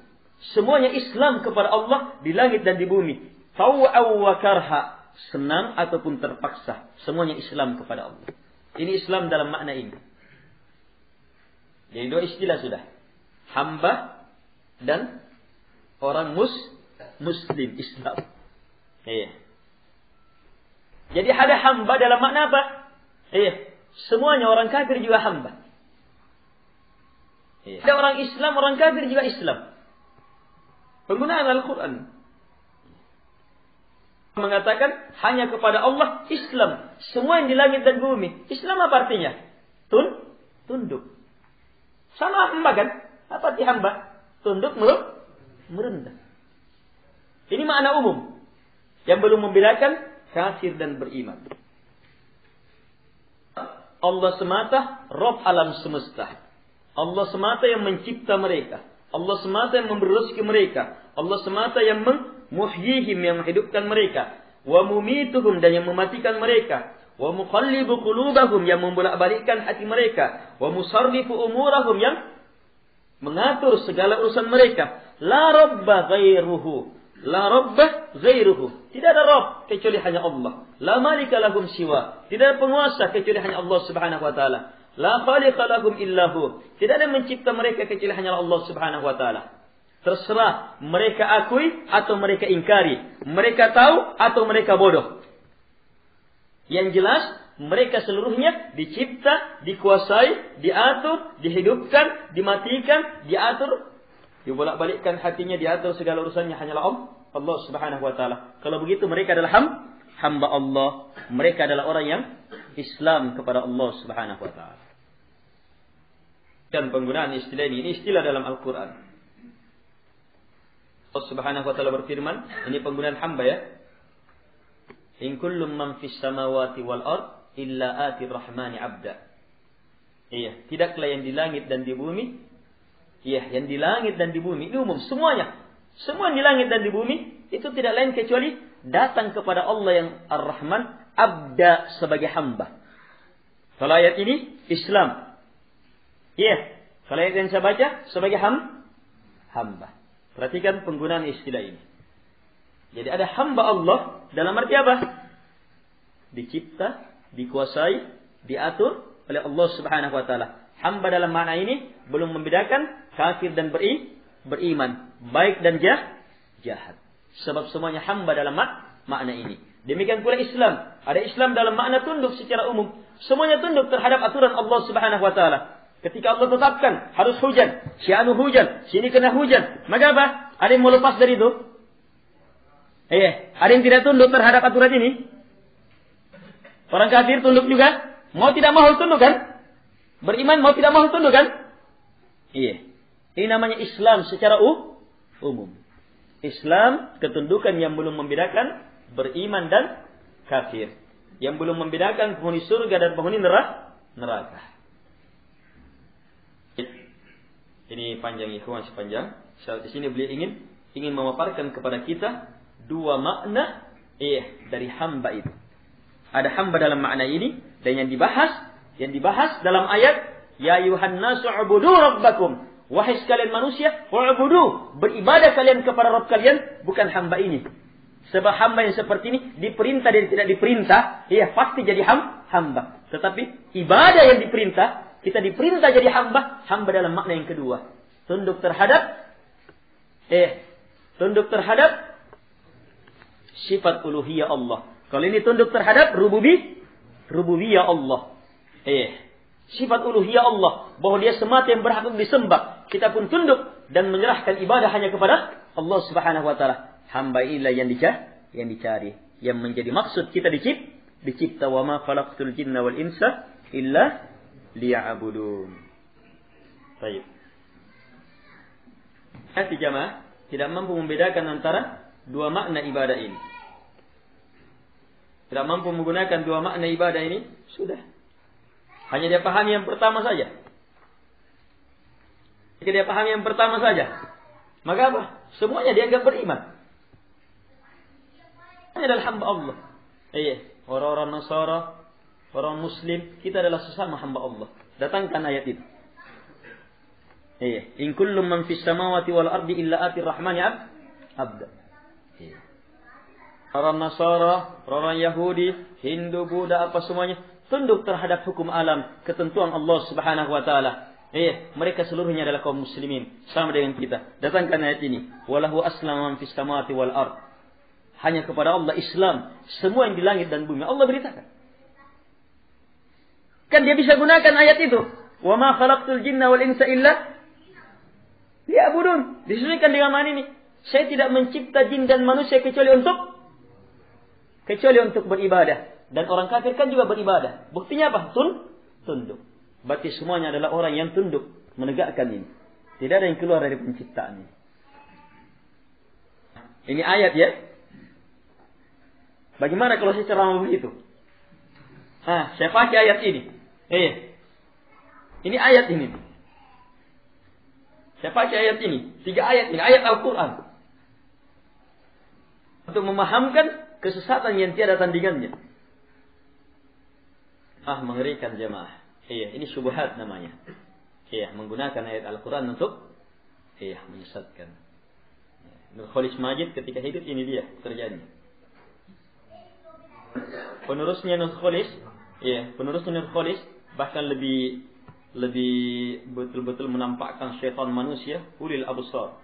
A: Semuanya Islam kepada Allah di langit dan di bumi. Taw'aw wa karha, senang ataupun terpaksa, semuanya Islam kepada Allah. Ini Islam dalam makna ini. Jadi 2 istilah sudah. Hamba dan orang muslim Islam. Iya. Jadi ada hamba dalam makna apa? Iya. Semuanya orang kafir juga hamba. Iya. Ada orang Islam, orang kafir juga Islam. Penggunaan Al-Quran mengatakan hanya kepada Allah Islam. Semua yang di langit dan bumi. Islam apa artinya? Tunduk. Sama hamba kan? Apa arti hamba? Tunduk, merendah. Ini makna umum yang belum membedakan kafir dan beriman. Allah semata Rabb alam semesta. Allah semata yang mencipta mereka. Allah semata yang memberi rezeki mereka. Allah semata yang muhyihim, yang menghidupkan mereka. Wa mumituhum, dan yang mematikan mereka. Wa muqallibu qulubahum, yang membolak-balikkan hati mereka. Wa musarrifu umurahum, yang mengatur segala urusan mereka. La rabba ghairuhu. La rabba ghairuhu. Tidak ada Rabb kecuali hanya Allah. La malika lahum siwa. Tidak ada penguasa kecuali hanya Allah Subhanahu wa taala. La khaliqa lahum illahu. Tidak ada mencipta mereka kecuali hanya Allah Subhanahu wa taala. Terserah mereka akui atau mereka ingkari. Mereka tahu atau mereka bodoh. Yang jelas mereka seluruhnya dicipta, dikuasai, diatur, dihidupkan, dimatikan, diatur, dibolak-balikkan hatinya, diatur segala urusannya hanyalah Allah Subhanahu wa taala. Kalau begitu mereka adalah hamba Allah. Mereka adalah orang yang Islam kepada Allah Subhanahu wa taala. Dan penggunaan istilah ini istilah dalam Al-Quran. Allah Subhanahu wa taala berfirman, ini penggunaan hamba ya. In kullum man fis samawati wal ard illa atir rahmani abda. Iya, tidaklah yang di langit dan di bumi. Iya, yang di langit dan di bumi ini umum semuanya. Semua yang di langit dan di bumi itu tidak lain kecuali datang kepada Allah yang Ar-Rahman abda, sebagai hamba. Kalau ayat ini Islam. Iya, kalau ayat yang saya baca sebagai hamba. Perhatikan penggunaan istilah ini. Jadi ada hamba Allah dalam arti apa? Dicipta, dikuasai, diatur oleh Allah Subhanahu wa taala. Hamba dalam makna ini belum membedakan kafir dan beriman, baik dan jahat. Sebab semuanya hamba dalam makna ini. Demikian pula Islam. Ada Islam dalam makna tunduk secara umum. Semuanya tunduk terhadap aturan Allah Subhanahu wa taala. Ketika Allah tetapkan harus hujan, syi'anu hujan, sini kena hujan, maka apa? Ada yang mau lepas dari itu? Ada yang tidak tunduk terhadap aturan ini? Orang kafir tunduk juga? Mau tidak mau tunduk kan? Beriman mau tidak mau tunduk kan? Iya. Ini namanya Islam secara umum. Islam ketundukan yang belum membedakan beriman dan kafir. Yang belum membedakan penghuni surga dan penghuni neraka. Ini panjang ikhwan, masih panjang. Di sini beliau ingin memaparkan kepada kita 2 makna dari hamba itu. Ada hamba dalam makna ini, dan yang dibahas dalam ayat ya ayuhan nasu ubudu rabbakum. Wahai sekalian manusia, wa'budu, beribadah kalian kepada Rabb kalian, bukan hamba ini. Sebab hamba yang seperti ini diperintah dan tidak diperintah, pasti jadi hamba. Tetapi ibadah yang diperintah, kita diperintah jadi hamba dalam makna yang kedua. Tunduk terhadap sifat uluhiyah Allah. Kalau ini tunduk terhadap rububiyah Allah. Sifat uluhiyah Allah, bahwa dia semata yang berhak untuk disembah. Kita pun tunduk dan menyerahkan ibadah hanya kepada Allah Subhanahu wa taala. Hamba inilah yang dicari, yang menjadi maksud kita dicipta. Wa ma khalaqtul jinna wal insa illa liya'budun. Baik. Hati jamaah tidak mampu membedakan antara 2 makna ibadah ini. tidak mampu menggunakan dua makna ibadah ini, sudah. Hanya dia pahami yang pertama saja. Jika dia pahami yang pertama saja, maka apa? Semuanya dianggap beriman. Ini adalah hamba Allah. Iya, orang-orang Nasara, orang Muslim, kita adalah sesama hamba Allah. Datangkan ayat itu. Iya, in kullum man fis samawati wal ardi illa atir rahmani abda. Iya. Orang Nasara, orang Yahudi, Hindu, Buddha, apa semuanya tunduk terhadap hukum alam, ketentuan Allah Subhanahu wa taala. Mereka seluruhnya adalah kaum muslimin, sama dengan kita. Datangkan ayat ini, walahu aslama man fis samawati wal ard. Hanya kepada Allah Islam, semua yang di langit dan bumi Allah beritakan. Kan dia bisa gunakan ayat itu. Wa ma khalaqtul jinna wal insa illa liya'budun. Disesuaikan dengan mana ini? Saya tidak mencipta jin dan manusia kecuali untuk beribadah. Dan orang kafir kan juga beribadah. Buktinya apa? Tunduk. Berarti semuanya adalah orang yang tunduk menegakkan ini. Tidak ada yang keluar dari penciptaan ini. Ini ayat ya. Bagaimana kalau saya ceramah begitu? Saya pakai ayat ini. Ini ayat ini. Saya pakai ayat ini. 3 ayat ini. Ayat Al-Quran. Untuk memahamkan kesesatan yang tiada tandingannya. Mengerikan jemaah. Ini syubhat namanya. Menggunakan ayat Al-Quran untuk menyesatkan. Nur Khalis Majid ketika hidup ini dia terjadi. Penerusnya Nur Khalis bahkan lebih betul-betul menampakkan syaitan manusia, ulil absar.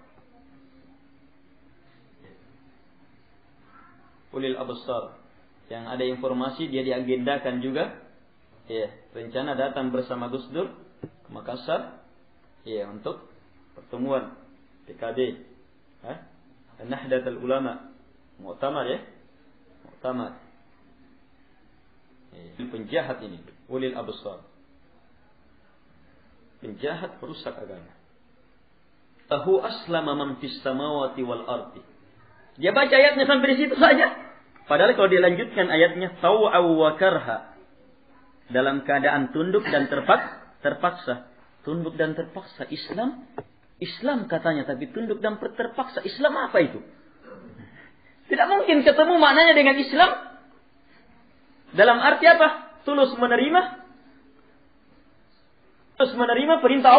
A: Yang ada informasi dia diagendakan juga. Rencana datang bersama Gus Dur ke Makassar. Untuk pertemuan PKD. Nahdlatul Ulama. Muktamar ya. Muktamar. Penjahat ini, ulil absar. Penjahat perusak agama. Tahu aslama man fis samawati wal ardi. Dia baca ayatnya sampai di situ saja. Padahal kalau dia lanjutkan ayatnya taw'aw wa karha. Dalam keadaan tunduk dan terpaksa. Tunduk dan terpaksa. Islam katanya, tapi tunduk dan terpaksa. Islam apa itu? Tidak mungkin ketemu maknanya dengan Islam. Dalam arti apa? Tulus menerima perintah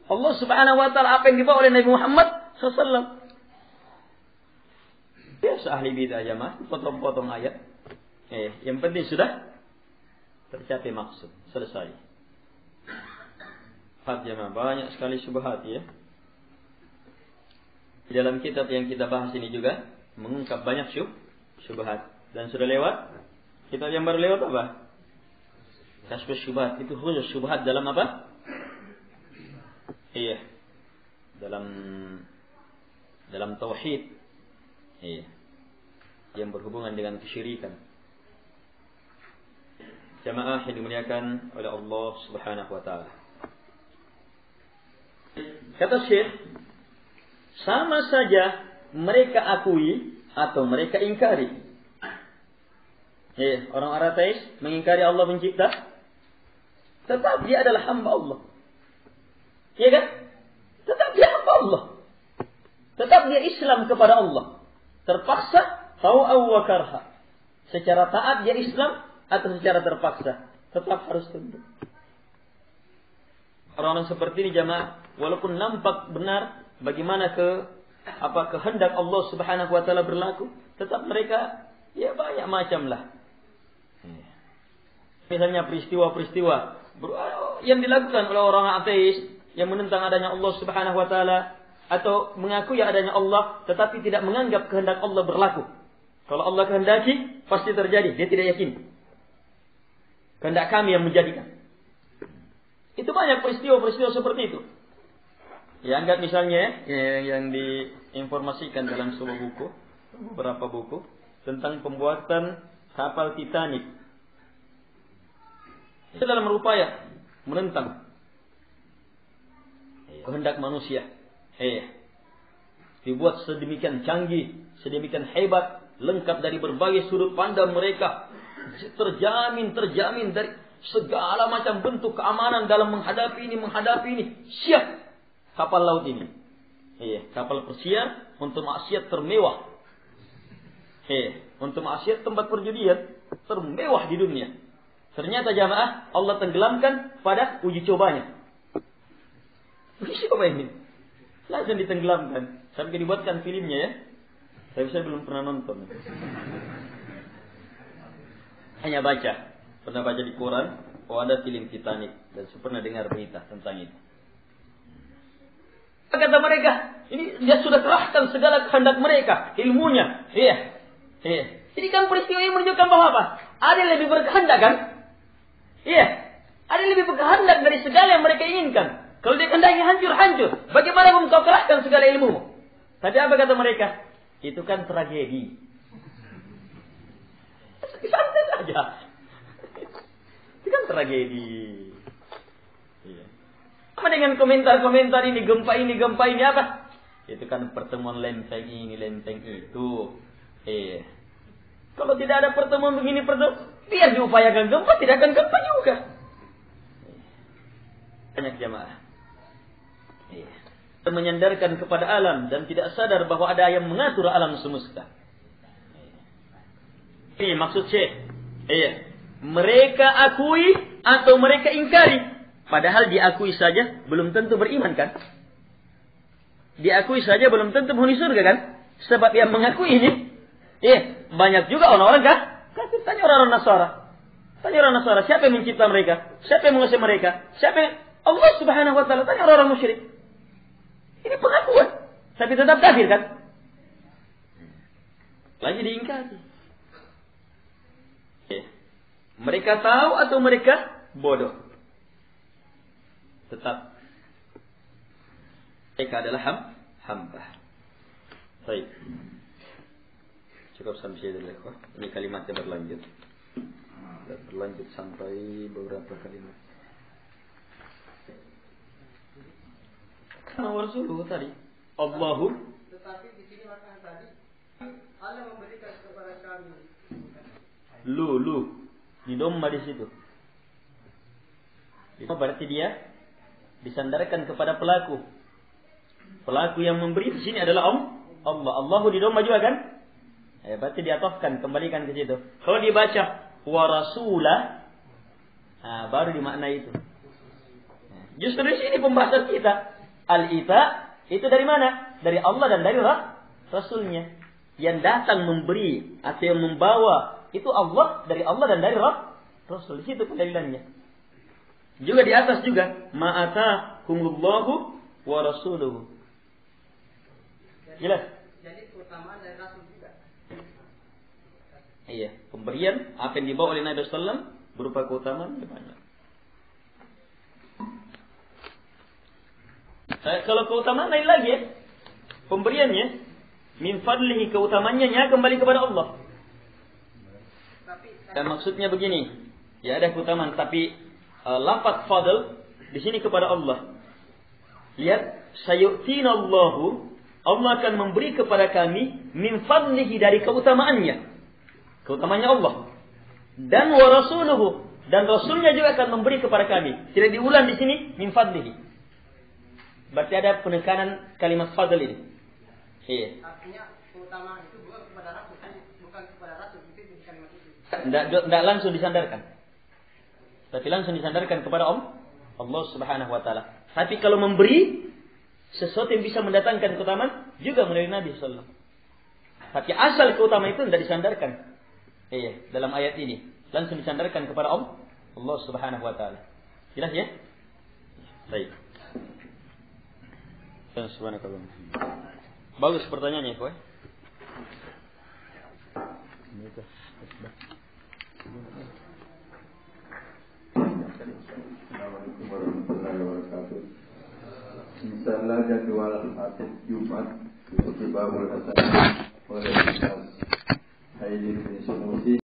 A: Allah Subhanahu wa taala, apa yang dibawa oleh Nabi Muhammad SAW. Biasa ahli bidah jamaah, potong-potong ayat. Yang penting sudah tercapai maksud, selesai. Jamaah, banyak sekali syubhat ya. Di dalam kitab yang kita bahas ini juga mengungkap banyak syubhat. Dan sudah lewat. Kitab yang baru lewat apa? Kasus syubhat. Itu khusus syubhat dalam apa? Dalam tauhid. Yang berhubungan dengan kesyirikan. Jamaah yang dimuliakan oleh Allah Subhanahu wa taala. Kata Syekh, sama saja mereka akui atau mereka ingkari. Orang ateis mengingkari Allah pencipta, tetap dia adalah hamba Allah. Iya kan? Tetap dia hamba Allah. Tetap dia Islam kepada Allah. Terpaksa tau'aw wa karha. Secara taat dia Islam atau secara terpaksa, tetap harus tunduk. Orang-orang seperti ini jamaah, walaupun nampak benar bagaimana kehendak Allah Subhanahu wa taala berlaku, tetap mereka banyak macam lah. Misalnya peristiwa-peristiwa yang dilakukan oleh orang ateis yang menentang adanya Allah Subhanahu wa taala atau mengakui adanya Allah tetapi tidak menganggap kehendak Allah berlaku. Kalau Allah kehendaki pasti terjadi, dia tidak yakin. Kehendak kami yang menjadikan. Itu banyak peristiwa-peristiwa seperti itu. Ya, anggap misalnya yang diinformasikan dalam sebuah buku, beberapa buku tentang pembuatan kapal Titanic. Itu dalam berupaya menentang kehendak manusia. Dibuat sedemikian canggih, sedemikian hebat, lengkap dari berbagai sudut pandang mereka. terjamin dari segala macam bentuk keamanan dalam menghadapi ini. Siap kapal laut ini. Kapal pesiar untuk maksiat termewah. Untuk maksiat tempat perjudian termewah di dunia. Ternyata jamaah Allah tenggelamkan pada uji cobanya. Uji coba ini langsung ditenggelamkan. Sampai dibuatkan filmnya ya. Tapi saya belum pernah nonton. Hanya baca. Pernah baca di Quran. Ada film Titanic. Dan saya pernah dengar berita tentang itu. Kata mereka, ini dia sudah kerahkan segala kehendak mereka, ilmunya. Ini kan peristiwa ini menunjukkan bahwa apa? Ada yang lebih berkehendak kan? Ada yang lebih berkehendak dari segala yang mereka inginkan. Kalau dia kehendaknya hancur. Bagaimana engkau kerahkan segala ilmu? Tapi apa kata mereka? Itu kan tragedi. Santai saja. Itu kan tragedi. Apa dengan komentar-komentar ini, gempa ini apa? Itu kan pertemuan lempeng ini, lempeng itu. Kalau tidak ada pertemuan begini, biar diupayakan gempa, tidak akan gempa juga. Banyak jamaah. Menyandarkan kepada alam dan tidak sadar bahwa ada yang mengatur alam semesta. Ini maksud Syekh. Mereka akui atau mereka ingkari. Padahal diakui saja belum tentu beriman kan? Diakui saja belum tentu penghuni surga kan? Sebab yang mengakui ini, banyak juga orang-orang kafir. Tanya orang-orang Nasara. Siapa yang mencipta mereka? Siapa yang menguasai mereka? Allah Subhanahu wa taala. Tanya orang-orang musyrik. Ini pengakuan. Tapi tetap kafir kan? Lagi diingkari. Mereka tahu atau mereka bodoh? Tetap mereka adalah hamba. Baik. Cukup sampai sini dulu. Ini kalimatnya berlanjut. Berlanjut sampai beberapa kalimat. Nomor 10 tadi. Allahu. Tetapi di sini makna tadi Allah memberikan kepada kami. Lu. Di domba di situ. Itu berarti dia disandarkan kepada pelaku. Pelaku yang memberi di sini adalah Allah. Allahu di domba juga kan? Berarti diatofkan, kembalikan ke situ. Kalau dibaca wa rasulah, baru dimaknai itu. Justru di sini pembahasan kita. Al-ita itu dari mana? Dari Allah dan dari Rasulnya. Yang datang memberi atau yang membawa itu Allah, dari Allah dan dari Rasul. Di situ pendalilannya. Juga di atas juga ma'atakumullahu wa rasuluhu. Jelas? Jadi keutamaan dari Rasul juga. Pemberian apa yang dibawa oleh Nabi sallallahu berupa keutamaan banyak. Kalau keutamaan lain lagi pemberiannya min fadlihi, keutamaannya kembali kepada Allah. Dan maksudnya begini, ada keutamaan tapi lafaz fadl di sini kepada Allah. Lihat, sayu'tinallahu, Allah akan memberi kepada kami min fadlihi, dari keutamaannya. Keutamaannya Allah. Dan wa rasuluhu, dan rasulnya juga akan memberi kepada kami. Tidak diulang di sini min fadlihi. Berarti ada penekanan kalimat fadl ini. Artinya keutamaan itu bukan kepada rasul, bukan kepada rasul, itu di kalimat itu. Tidak langsung disandarkan. Tapi langsung disandarkan kepada Allah Subhanahu wa taala. Tapi kalau memberi sesuatu yang bisa mendatangkan keutamaan juga melalui Nabi sallallahu alaihi wasallam. Tapi asal keutamaan itu tidak disandarkan. Dalam ayat ini langsung disandarkan kepada Allah Subhanahu wa taala. Jelas ya? Baik. Subhanakallah. Bagus pertanyaannya, Koy.
B: Assalamualaikum warahmatullahi wabarakatuh. Insyaallah jadwal hadis Jumat seperti Babul Hasan oleh Ustaz Haidin bin Sunusi